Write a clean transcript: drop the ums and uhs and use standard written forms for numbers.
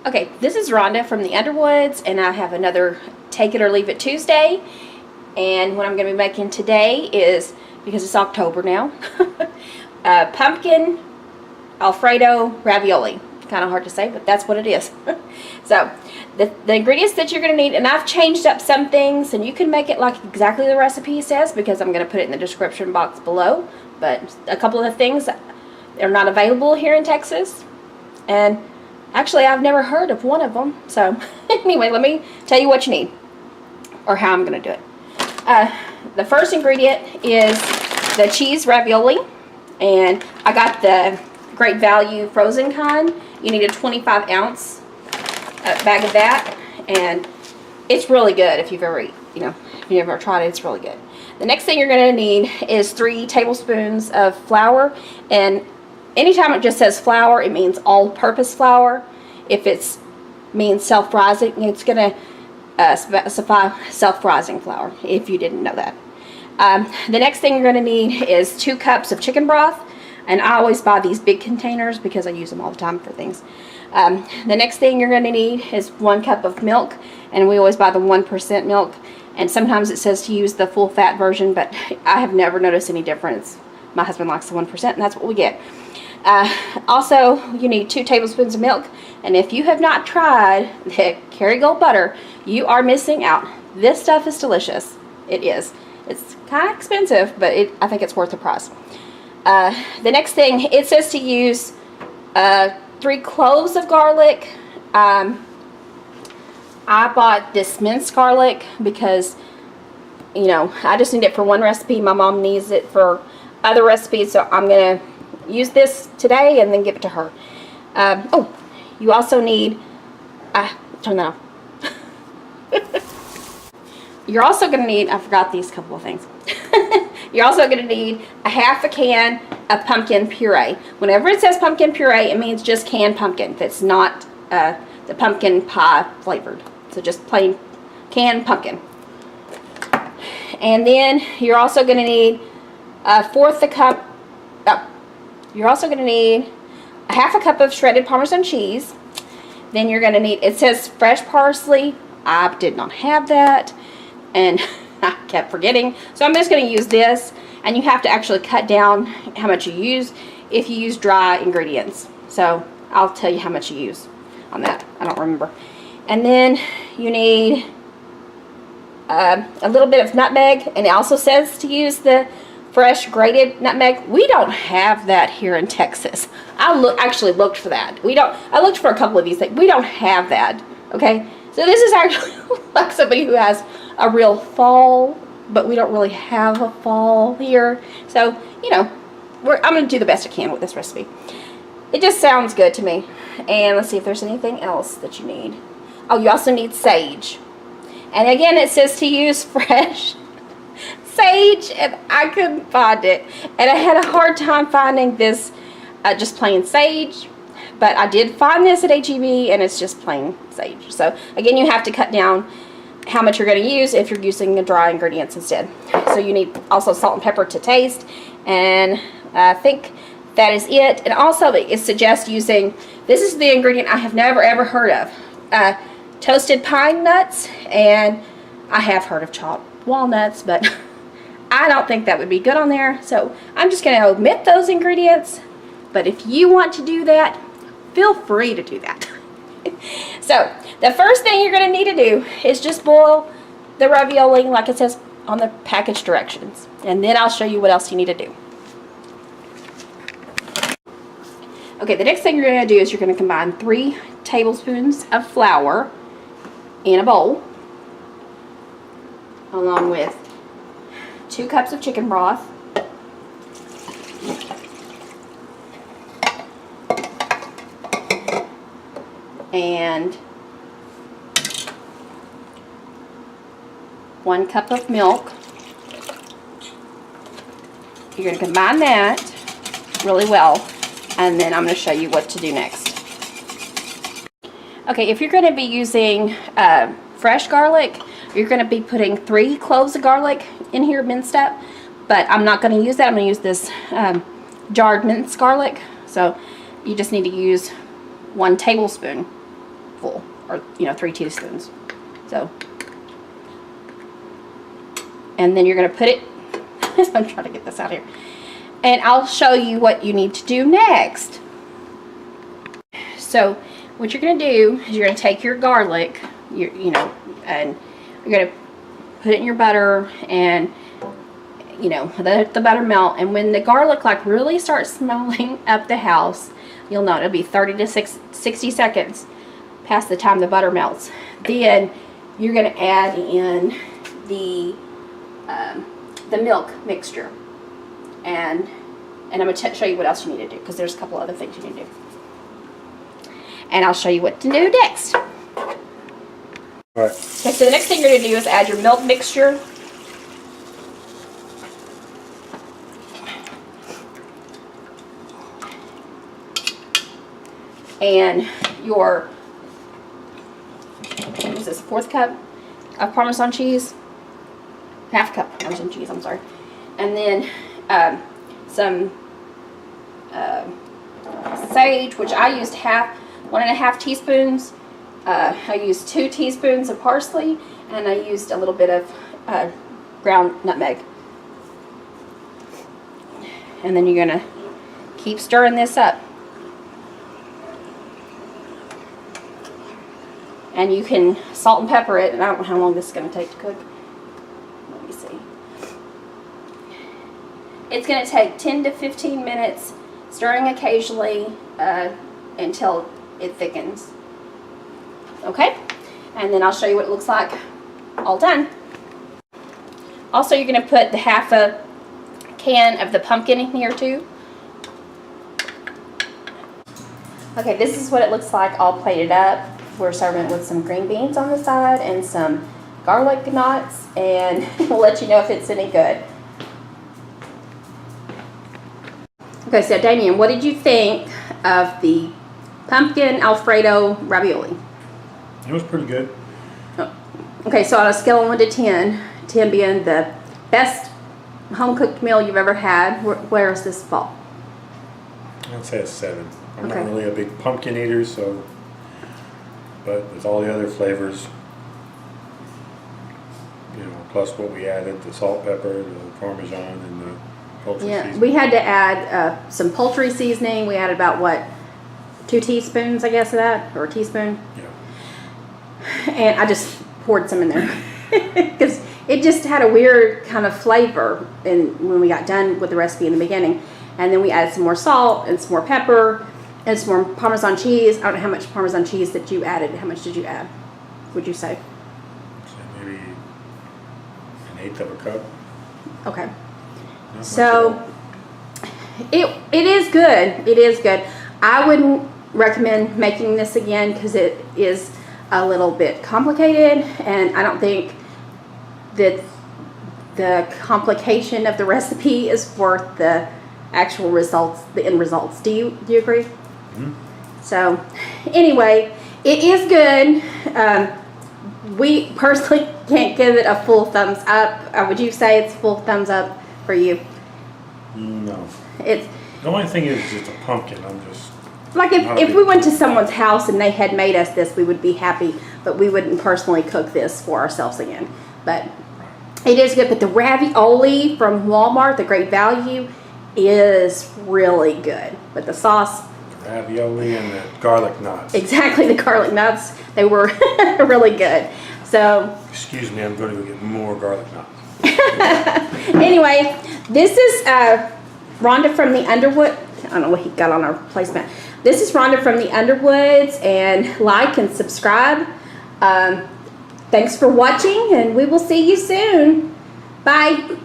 Okay, this is Rhonda from the Underwoods, and I have another Take It or Leave It Tuesday. And what I'm going to be making today is, because it's October now, pumpkin Alfredo ravioli. Kind of hard to say, but that's what it is. So, the ingredients that you're going to need, and I've changed up some things, and you can make it like exactly the recipe says, because I'm going to put it in the description box below. But a couple of the things are not available here in Texas, and actually I've never heard of one of them. So anyway, let me tell you what you need, or how I'm going to do it. The first ingredient is the cheese ravioli, and I got the Great Value frozen kind. You need a 25-ounce bag of that, and it's really good if you've ever, if you've ever tried it. It's really good. The next thing you're going to need is 3 tablespoons of flour, and anytime it just says flour, it means all-purpose flour. If it means self-rising, it's going to specify self-rising flour, if you didn't know that. The next thing you're going to need is 2 cups of chicken broth, and I always buy these big containers because I use them all the time for things. The next thing you're going to need is 1 cup of milk, and we always buy the 1% milk, and sometimes it says to use the full fat version, but I have never noticed any difference. My husband likes the 1%, and that's what we get. Also, you need 2 tablespoons of milk, and if you have not tried the Kerrygold butter, you are missing out. This stuff is delicious. It is. It's kind of expensive, but I think it's worth the price. The next thing, it says to use 3 cloves of garlic. I bought this minced garlic because, I just need it for one recipe. My mom needs it for other recipes, so I'm going to use this today and then give it to her. Oh, you also need, turn that off. You're also going to need, I forgot these couple of things. You're also going to need a half a can of pumpkin puree. Whenever it says pumpkin puree, it means just canned pumpkin. It's not the pumpkin pie flavored. So just plain canned pumpkin. And then you're also going to need you're also going to need a half a cup of shredded Parmesan cheese. Then you're going to need, it says fresh parsley. I did not have that, and I kept forgetting. So I'm just going to use this, and you have to actually cut down how much you use if you use dry ingredients. So I'll tell you how much you use on that. I don't remember. And then you need a little bit of nutmeg, and it also says to use the fresh grated nutmeg. We don't have that here in Texas. I actually looked for that. I looked for a couple of these things. We don't have that. Okay, so this is actually like somebody who has a real fall, but we don't really have a fall here. So I'm going to do the best I can with this recipe. It just sounds good to me. And let's see if there's anything else that you need. Oh, you also need sage. And again, it says to use fresh sage, and I couldn't find it. And I had a hard time finding this just plain sage. But I did find this at H-E-B, and it's just plain sage. So again, you have to cut down how much you're going to use if you're using the dry ingredients instead. So you need also salt and pepper to taste, and I think that is it. And also it suggests using, this is the ingredient I have never ever heard of, toasted pine nuts, and I have heard of chopped walnuts, but I don't think that would be good on there, so I'm just going to omit those ingredients. But if you want to do that, feel free to do that. So the first thing you're going to need to do is just boil the ravioli like it says on the package directions, and then I'll show you what else you need to do. Okay, the next thing you're going to do is you're going to combine 3 tablespoons of flour in a bowl, along with 2 cups of chicken broth, and 1 cup of milk. You're going to combine that really well, and then I'm going to show you what to do next. Okay, if you're going to be using fresh garlic, you're going to be putting 3 cloves of garlic in here minced up, but I'm not going to use that. I'm going to use this jarred minced garlic. So you just need to use 1 tablespoon teaspoonful, or 3 teaspoons. So, and then you're going to put it, I'm trying to get this out here, and I'll show you what you need to do next. So what you're going to do is you're going to take your garlic, and you're going to put it in your butter, and let the butter melt. And when the garlic like really starts smelling up the house, you'll know it'll be 30 to 60 seconds past the time the butter melts. Then you're going to add in the milk mixture, and I'm going to show you what else you need to do, because there's a couple other things you need to do, and I'll show you what to do next. All right. Okay, so the next thing you're going to do is add your milk mixture. And your, what is this, 1/4 cup of Parmesan cheese? 1/2 cup Parmesan cheese, I'm sorry. And then some sage, which I used 1.5 teaspoons. I used 2 teaspoons of parsley, and I used a little bit of ground nutmeg. And then you're gonna keep stirring this up. And you can salt and pepper it, and I don't know how long this is going to take to cook. Let me see. It's going to take 10 to 15 minutes, stirring occasionally until it thickens. Okay? And then I'll show you what it looks like all done. Also, you're going to put the 1/2 can of the pumpkin in here too. Okay, this is what it looks like all plated up. We're serving it with some green beans on the side and some garlic knots, and we'll let you know if it's any good. Okay, so Damien, what did you think of the pumpkin Alfredo ravioli? It was pretty good. Oh. Okay, so on a scale of 1 to 10, 10 being the best home-cooked meal you've ever had, where does this fall? I'd say a 7. I'm Okay. not really a big pumpkin eater, so, but with all the other flavors, plus what we added, the salt, pepper, the Parmesan, and the poultry seasoning. We had to add some poultry seasoning. We added about, what, 2 teaspoons, I guess, of that, or a teaspoon? Yeah. And I just poured some in there because it just had a weird kind of flavor when we got done with the recipe in the beginning. And then we added some more salt and some more pepper and some more Parmesan cheese. I don't know how much Parmesan cheese that you added. How much did you add, would you say? So maybe 1/8 of a cup. Okay. Not So much it is good. It is good. I wouldn't recommend making this again because it is a little bit complicated, and I don't think that the complication of the recipe is worth the actual results, the end results. Do you agree? Mm-hmm. So anyway, it is good. We personally can't give it a full thumbs up. Would you say it's full thumbs up for you? No. It's The only thing is it's a pumpkin. I'm just like if we went to someone's house and they had made us this, we would be happy, but we wouldn't personally cook this for ourselves again. But it is good. But the ravioli from Walmart, the Great Value, is really good. But the sauce, ravioli and the garlic knots. exactly, the garlic nuts, they were really good. So Excuse me, I'm going to go get more garlic knots. anyway, this is Rhonda from the Underwood. I don't know what he got on our placemat. This is Rhonda from the Underwoods, and like and subscribe. Thanks for watching, and we will see you soon. Bye.